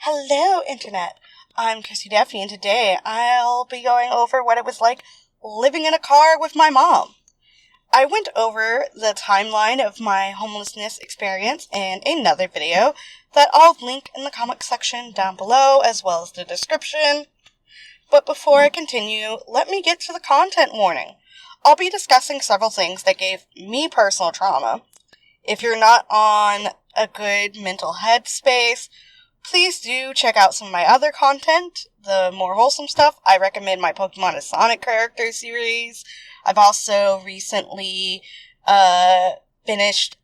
Hello, Internet. I'm KrissieDeathy, and today I'll be going over what it was like living in a car with my mom. I went over the timeline of my homelessness experience in another video that I'll link in the comment section down below, as well as the description. But before I continue, let me get to the content warning. I'll be discussing several things that gave me personal trauma. If you're not on a good mental headspace, please do check out some of my other content, the more wholesome stuff. I recommend my Pokemon and Sonic character series. I've also recently finished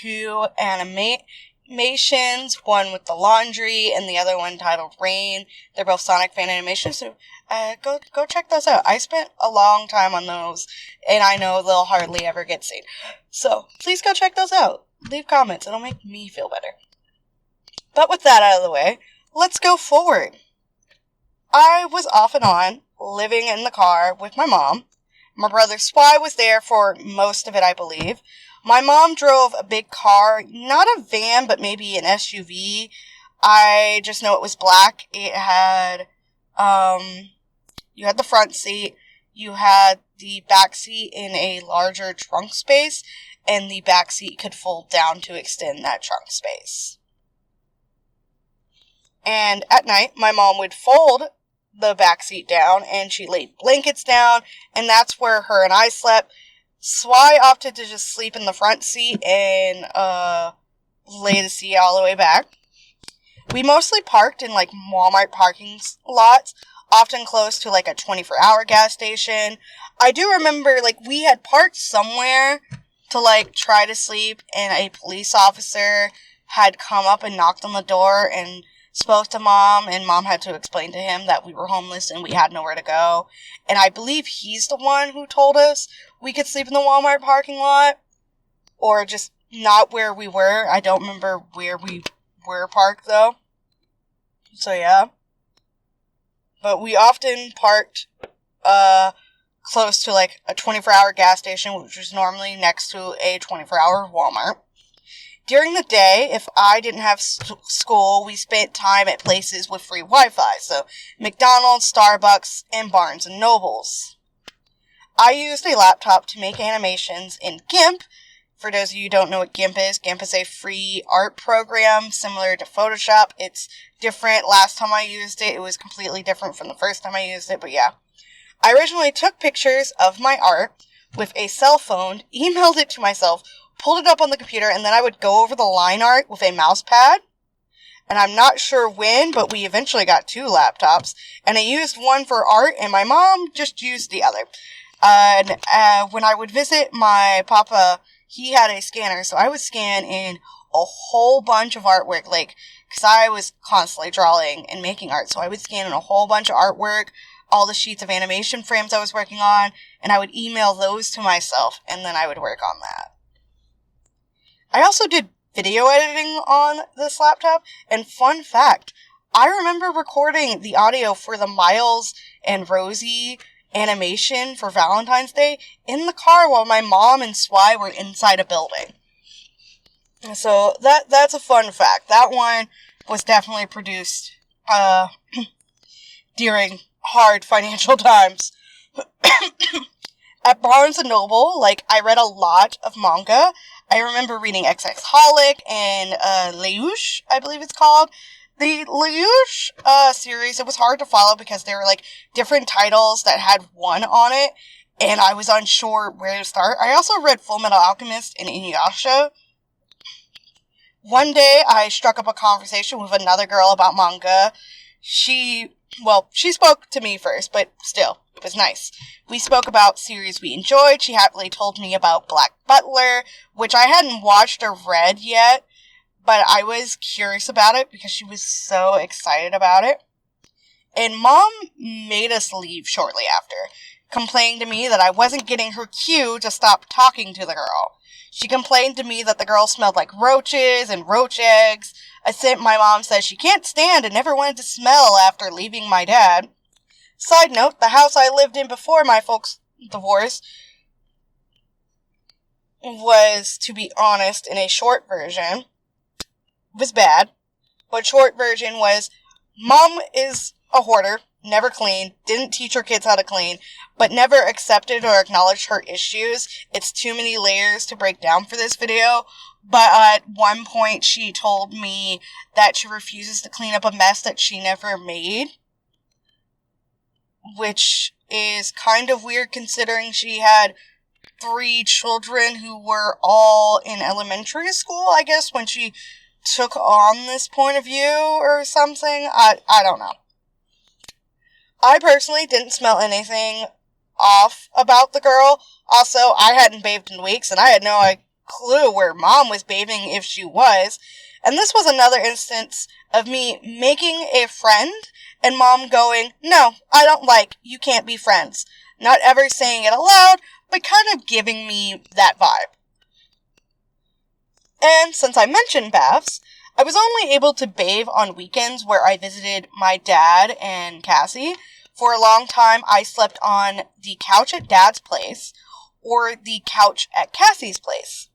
2 animations, one with the laundry and the other one titled Rain. They're both Sonic fan animations, so go check those out. I spent a long time on those, and I know they'll hardly ever get seen. So please go check those out. Leave comments. It'll make me feel better. But with that out of the way, let's go forward. I was off and on, living in the car with my mom. My brother Swy was there for most of it, I believe. My mom drove a big car, not a van, but maybe an SUV. I just know it was black. It had, you had the front seat, you had the back seat in a larger trunk space, and the back seat could fold down to extend that trunk space. And at night, my mom would fold the back seat down, and she laid blankets down, and that's where her and I slept. Swy opted to just sleep in the front seat and lay the seat all the way back. We mostly parked in Walmart parking lots, often close to a 24-hour gas station. I do remember we had parked somewhere to try to sleep, and a police officer had come up and knocked on the door and spoke to Mom, and Mom had to explain to him that we were homeless and we had nowhere to go. And I believe he's the one who told us we could sleep in the Walmart parking lot, or just not where we were. I don't remember where we were parked, though. So, yeah. But we often parked close to a 24-hour gas station, which was normally next to a 24-hour Walmart. During the day, if I didn't have school, we spent time at places with free Wi-Fi, so McDonald's, Starbucks, and Barnes & Nobles. I used a laptop to make animations in GIMP. For those of you who don't know what GIMP is a free art program similar to Photoshop. It's different. Last time I used it, it was completely different from the first time I used it, but yeah. I originally took pictures of my art with a cell phone, emailed it to myself, pulled it up on the computer, and then I would go over the line art with a mouse pad. And I'm not sure when, but we eventually got 2 laptops. And I used one for art, and my mom just used the other. And when I would visit my papa, he had a scanner, so I would scan in a whole bunch of artwork, because I was constantly drawing and making art, so I would scan in a whole bunch of artwork, all the sheets of animation frames I was working on, and I would email those to myself, and then I would work on that. I also did video editing on this laptop, and fun fact, I remember recording the audio for the Miles and Rosie animation for Valentine's Day in the car while my mom and Swy were inside a building. So that's a fun fact. That one was definitely produced during hard financial times. At Barnes & Noble, I read a lot of manga. I remember reading XX-Holic and Leush, I believe it's called. The Leush series, it was hard to follow because there were different titles that had one on it, and I was unsure where to start. I also read Full Metal Alchemist and Inuyasha. One day, I struck up a conversation with another girl about manga. She spoke to me first, but still, it was nice. We spoke about series we enjoyed. She happily told me about Black Butler, which I hadn't watched or read yet, but I was curious about it because she was so excited about it. And Mom made us leave shortly after, complaining to me that I wasn't getting her cue to stop talking to the girl. She complained to me that the girl smelled like roaches and roach eggs, a scent my mom says she can't stand and never wanted to smell after leaving my dad. Side note, the house I lived in before my folks' divorce was, to be honest, in a short version, was bad. But short version was, Mom is a hoarder, never cleaned, didn't teach her kids how to clean, but never accepted or acknowledged her issues. It's too many layers to break down for this video. But at one point she told me that she refuses to clean up a mess that she never made. Which is kind of weird considering she had 3 children who were all in elementary school, I guess, when she took on this point of view or something. I don't know. I personally didn't smell anything off about the girl. Also, I hadn't bathed in weeks, and I had no clue where Mom was bathing if she was. And this was another instance of me making a friend and Mom going, no, I don't like, you can't be friends. Not ever saying it aloud, but kind of giving me that vibe. And since I mentioned baths, I was only able to bathe on weekends where I visited my dad and Cassie. For a long time, I slept on the couch at Dad's place or the couch at Cassie's place.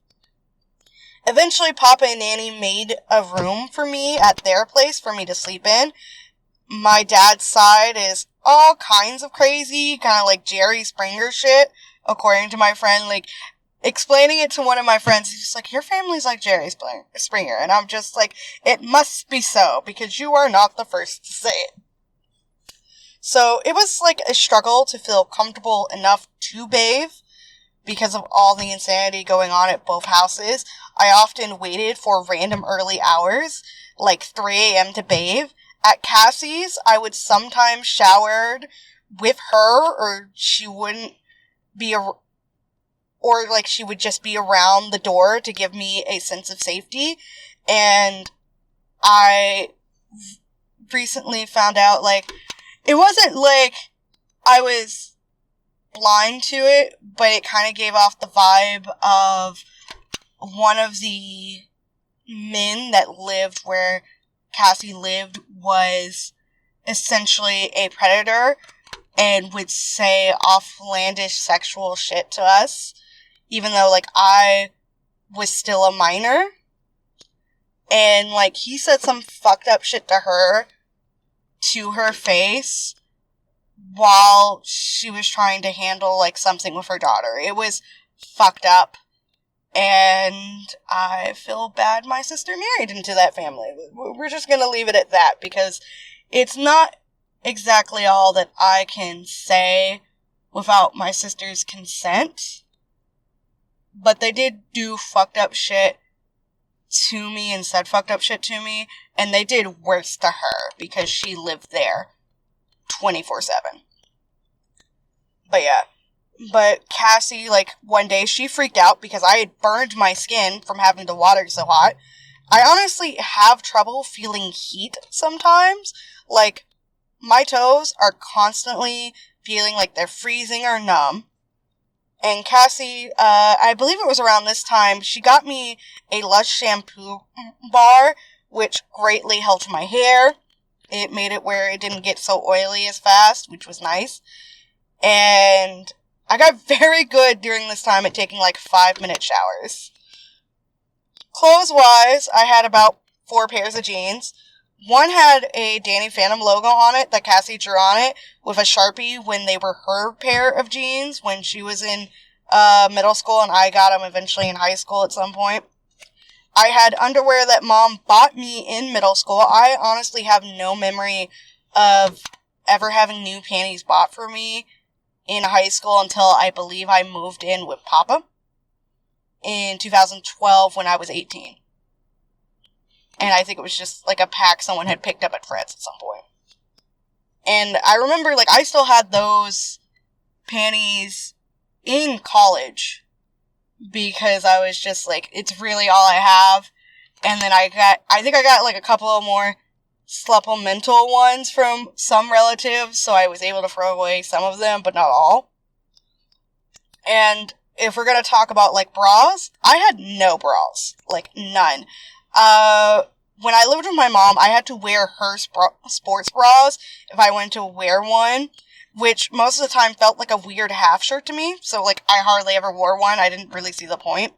Eventually, Papa and Nanny made a room for me at their place for me to sleep in. My dad's side is all kinds of crazy, kind of like Jerry Springer shit, according to my friend. Like, explaining it to one of my friends, he's just like, your family's like Jerry Springer. And I'm just like, it must be so, because you are not the first to say it. So, it was like a struggle to feel comfortable enough to bathe. Because of all the insanity going on at both houses, I often waited for random early hours, like 3 a.m. to bathe. At Cassie's, I would sometimes shower with her, or she wouldn't be, or like she would just be around the door to give me a sense of safety. And I recently found out, like, it wasn't like I was blind to it, but it kind of gave off the vibe of one of the men that lived where Cassie lived was essentially a predator and would say offlandish sexual shit to us, even though, like, I was still a minor. And, like, he said some fucked up shit to her face, while she was trying to handle, like, something with her daughter. It was fucked up. And I feel bad my sister married into that family. We're just gonna leave it at that, because it's not exactly all that I can say without my sister's consent. But they did do fucked up shit to me and said fucked up shit to me. And they did worse to her because she lived there 24/7. But yeah. But Cassie, like, one day she freaked out because I had burned my skin from having the water so hot. I honestly have trouble feeling heat sometimes. Like, my toes are constantly feeling like they're freezing or numb. And Cassie, I believe it was around this time, she got me a Lush shampoo bar, which greatly helped my hair. It made it where it didn't get so oily as fast, which was nice. And I got very good during this time at taking, like, 5-minute showers. Clothes-wise, I had about 4 pairs of jeans. One had a Danny Phantom logo on it that Cassie drew on it with a Sharpie when they were her pair of jeans when she was in middle school, and I got them eventually in high school at some point. I had underwear that Mom bought me in middle school. I honestly have no memory of ever having new panties bought for me in high school until I believe I moved in with Papa in 2012 when I was 18. And I think it was just like a pack someone had picked up at Fred's at some point. And I remember, like, I still had those panties in college because I was just like, it's really all I have. And then I think I got like a couple of more supplemental ones from some relatives, so I was able to throw away some of them, but not all. And if we're gonna talk about, like, bras, I had no bras. Like, none. When I lived with my mom, I had to wear her sports bras if I wanted to wear one, which most of the time felt like a weird half shirt to me, so, like, I hardly ever wore one. I didn't really see the point.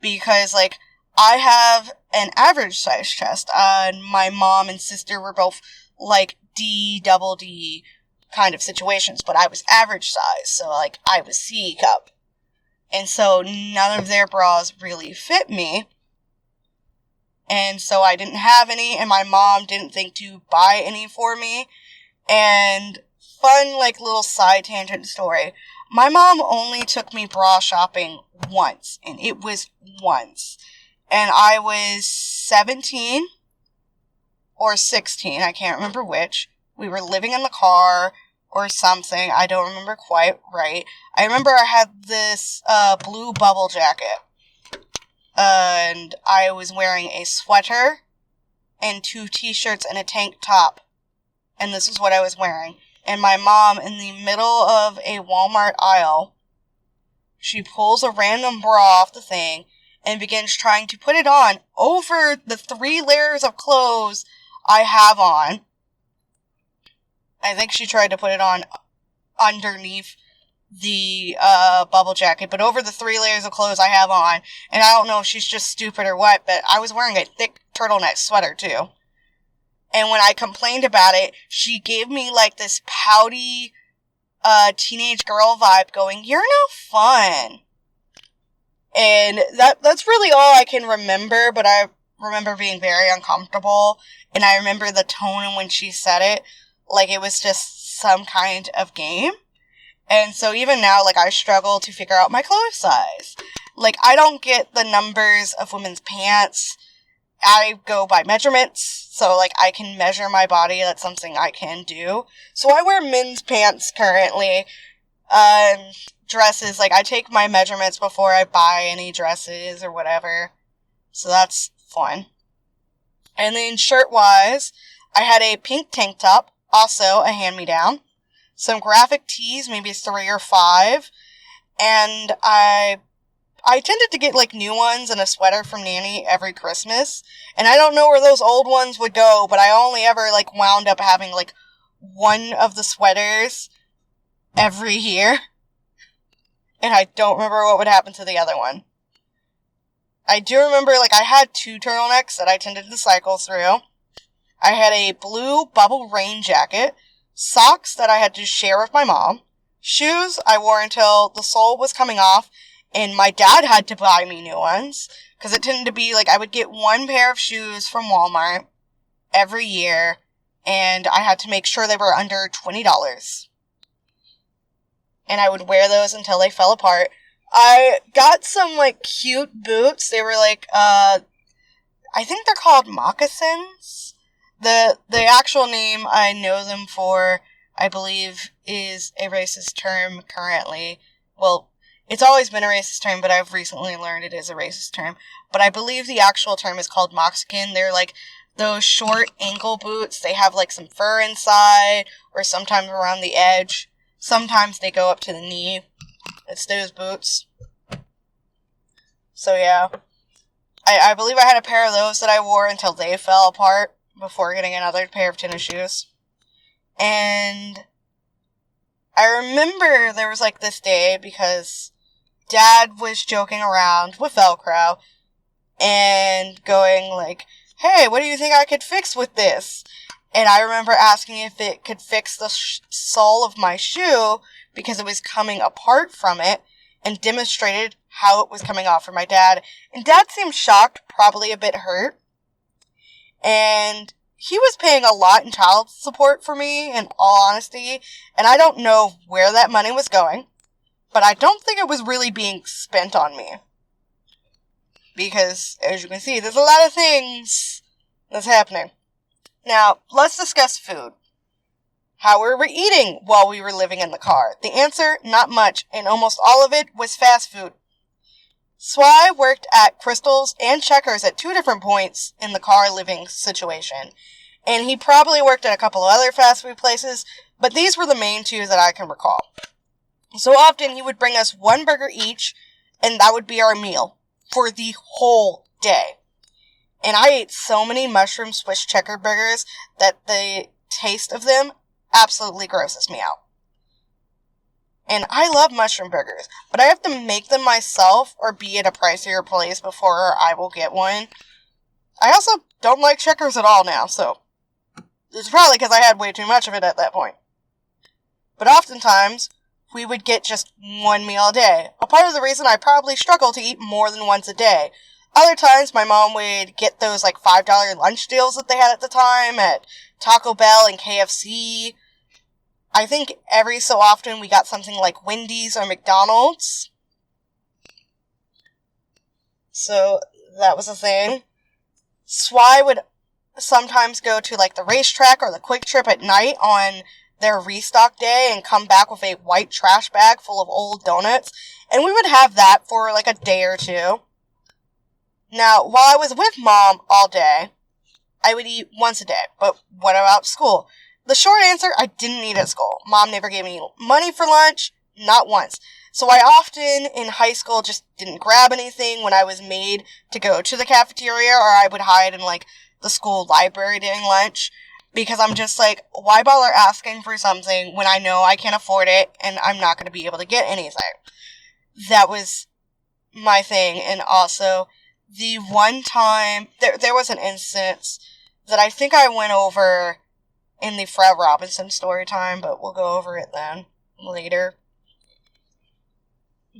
Because, like, I have an average size chest. My mom and sister were both like D, double D kind of situations, but I was average size, so like I was C cup. And so none of their bras really fit me. And so I didn't have any, and my mom didn't think to buy any for me. And fun, like, little side tangent story. My mom only took me bra shopping once, and it was once. And I was 17 or 16, I can't remember which. We were living in the car or something, I don't remember quite right. I remember I had this blue bubble jacket. And I was wearing a sweater and 2 t-shirts and a tank top. And this is what I was wearing. And my mom, in the middle of a Walmart aisle, she pulls a random bra off the thing and begins trying to put it on over the 3 layers of clothes I have on. I think she tried to put it on underneath the bubble jacket, but over the 3 layers of clothes I have on. And I don't know if she's just stupid or what, but I was wearing a thick turtleneck sweater too. And when I complained about it, she gave me like this pouty teenage girl vibe going, "You're no fun." And that's really all I can remember, but I remember being very uncomfortable. And I remember the tone in when she said it, like it was just some kind of game. And so even now, like, I struggle to figure out my clothes size. Like, I don't get the numbers of women's pants. I go by measurements, so, like, I can measure my body. That's something I can do. So I wear men's pants currently. Dresses, like, I take my measurements before I buy any dresses or whatever. So that's fun. And then shirt-wise, I had a pink tank top, also a hand-me-down. Some graphic tees, maybe 3 or 5. And I tended to get, like, new ones and a sweater from Nanny every Christmas. And I don't know where those old ones would go, but I only ever, like, wound up having, like, one of the sweaters every year. And I don't remember what would happen to the other one. I do remember, like, I had 2 turtlenecks that I tended to cycle through. I had a blue bubble rain jacket. Socks that I had to share with my mom. Shoes I wore until the sole was coming off, and my dad had to buy me new ones, because it tended to be, like, I would get 1 pair of shoes from Walmart every year, and I had to make sure they were under $20. And I would wear those until they fell apart. I got some, like, cute boots. They were, like, I think they're called moccasins. The actual name I know them for, I believe, is a racist term currently. Well, it's always been a racist term, but I've recently learned it is a racist term. But I believe the actual term is called Moxican. They're like those short ankle boots. They have like some fur inside, or sometimes around the edge. Sometimes they go up to the knee. It's those boots. So yeah. I believe I had a pair of those that I wore until they fell apart, before getting another pair of tennis shoes. And I remember there was like this day because Dad was joking around with Velcro and going like, "Hey, what do you think I could fix with this?" And I remember asking if it could fix the sole of my shoe because it was coming apart from it, and demonstrated how it was coming off for my dad. And Dad seemed shocked, probably a bit hurt. And he was paying a lot in child support for me, in all honesty, and I don't know where that money was going, but I don't think it was really being spent on me. Because, as you can see, there's a lot of things that's happening. Now, let's discuss food. How were we eating while we were living in the car? The answer, not much, and almost all of it was fast food. Swy worked at Crystal's and Checkers at 2 different points in the car living situation. And he probably worked at a couple of other fast food places, but these were the main 2 that I can recall. So often he would bring us 1 burger each, and that would be our meal for the whole day. And I ate so many mushroom Swiss checker burgers that the taste of them absolutely grosses me out. And I love mushroom burgers, but I have to make them myself or be at a pricier place before I will get one. I also don't like checkers at all now, so it's probably because I had way too much of it at that point. But oftentimes, we would get just one meal a day. A part of the reason I probably struggle to eat more than once a day. Other times, my mom would get those like $5 lunch deals that they had at the time at Taco Bell and KFC. I think every so often we got something like Wendy's or McDonald's. So that was a thing. Swy would sometimes go to like the racetrack or the Quick Trip at night on their restock day and come back with a white trash bag full of old donuts. And we would have that for like a day or two. Now, while I was with Mom all day, I would eat once a day. But what about school? The short answer, I didn't eat at school. Mom never gave me money for lunch, not once. So I often, in high school, just didn't grab anything when I was made to go to the cafeteria, or I would hide in, like, the school library during lunch, because I'm just like, why bother asking for something when I know I can't afford it, and I'm not going to be able to get anything? That was my thing, and also, the one time, there was an instance that I think I went over in the Fred Robinson story time, but we'll go over it then, later.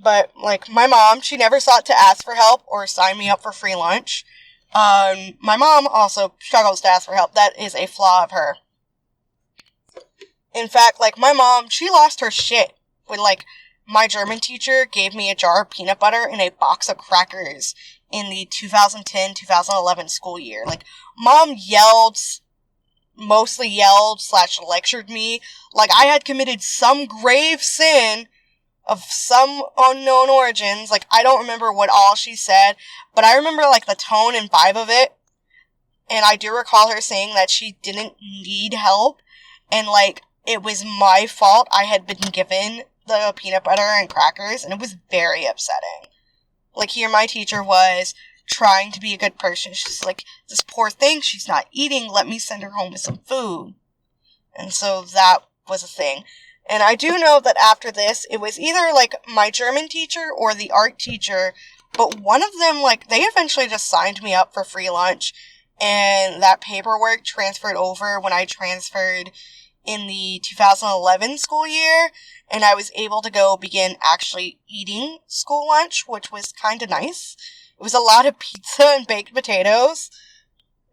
But, like, my mom, she never sought to ask for help or sign me up for free lunch. My mom also struggles to ask for help. That is a flaw of her. In fact, like, my mom, she lost her shit when, like, my German teacher gave me a jar of peanut butter and a box of crackers in the 2010-2011 school year. Like, Mom mostly yelled / lectured me like I had committed some grave sin of some unknown origins. Like, I don't remember what all she said, but I remember, like, the tone and vibe of it, and I do recall her saying that she didn't need help, and, like, it was my fault I had been given the peanut butter and crackers, and it was very upsetting. Like, here my teacher was trying to be a good person. She's like, this poor thing, she's not eating, let me send her home with some food. And so that was a thing. And I do know that after this, it was either, like, my German teacher or the art teacher, but one of them, like, they eventually just signed me up for free lunch, and that paperwork transferred over when I transferred in the 2011 school year, and I was able to go begin actually eating school lunch, which was kind of nice. It was a lot of pizza and baked potatoes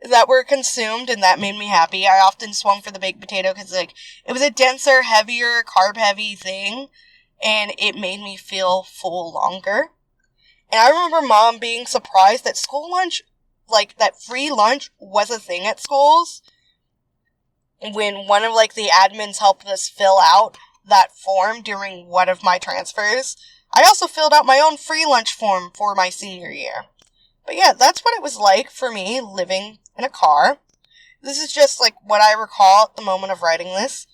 that were consumed, and that made me happy. I often swung for the baked potato because, like, it was a denser, heavier, carb-heavy thing, and it made me feel full longer. And I remember Mom being surprised that school lunch, like, that free lunch was a thing at schools. When one of, like, the admins helped us fill out that form during one of my transfers, I also filled out my own free lunch form for my senior year. But yeah, that's what it was like for me living in a car. This is just, like, what I recall at the moment of writing this.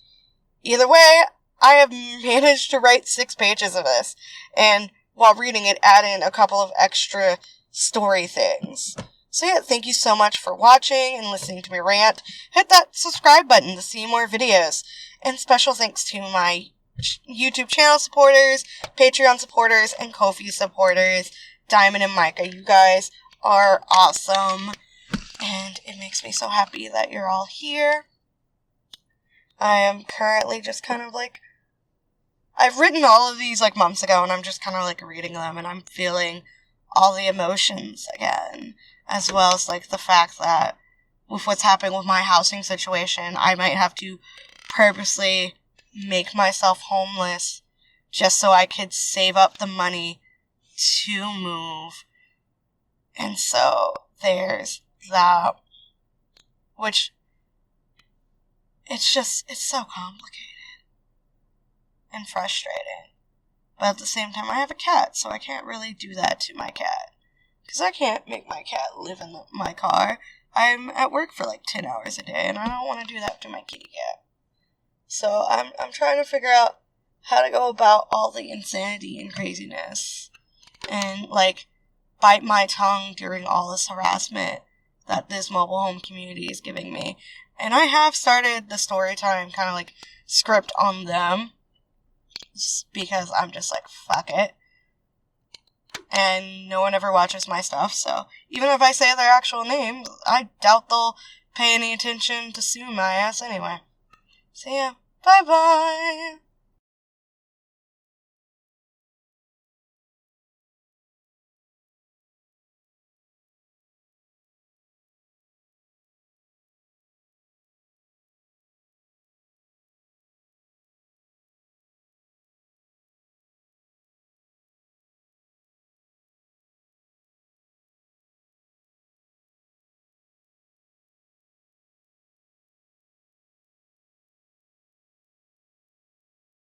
Either way, I have managed to write 6 pages of this, and while reading it, add in a couple of extra story things. So yeah, thank you so much for watching and listening to me rant. Hit that subscribe button to see more videos. And special thanks to my YouTube channel supporters, Patreon supporters, and Ko-fi supporters, Dymond and Micah. You guys are awesome. And it makes me so happy that you're all here. I am currently just kind of like, I've written all of these like months ago, and I'm just kind of like reading them, and I'm feeling all the emotions again, as well as like the fact that with what's happening with my housing situation, I might have to purposely make myself homeless just so I could save up the money to move. And so there's that, which it's so complicated and frustrating. But at the same time, I have a cat, so I can't really do that to my cat. Because I can't make my cat live in my car. I'm at work for like 10 hours a day, and I don't want to do that to my kitty cat. So I'm trying to figure out how to go about all the insanity and craziness. And, like, bite my tongue during all this harassment that this mobile home community is giving me. And I have started the story time kind of like script on them. because I'm just like, fuck it. And no one ever watches my stuff, so even if I say their actual names, I doubt they'll pay any attention to sue my ass anyway. So yeah, bye-bye!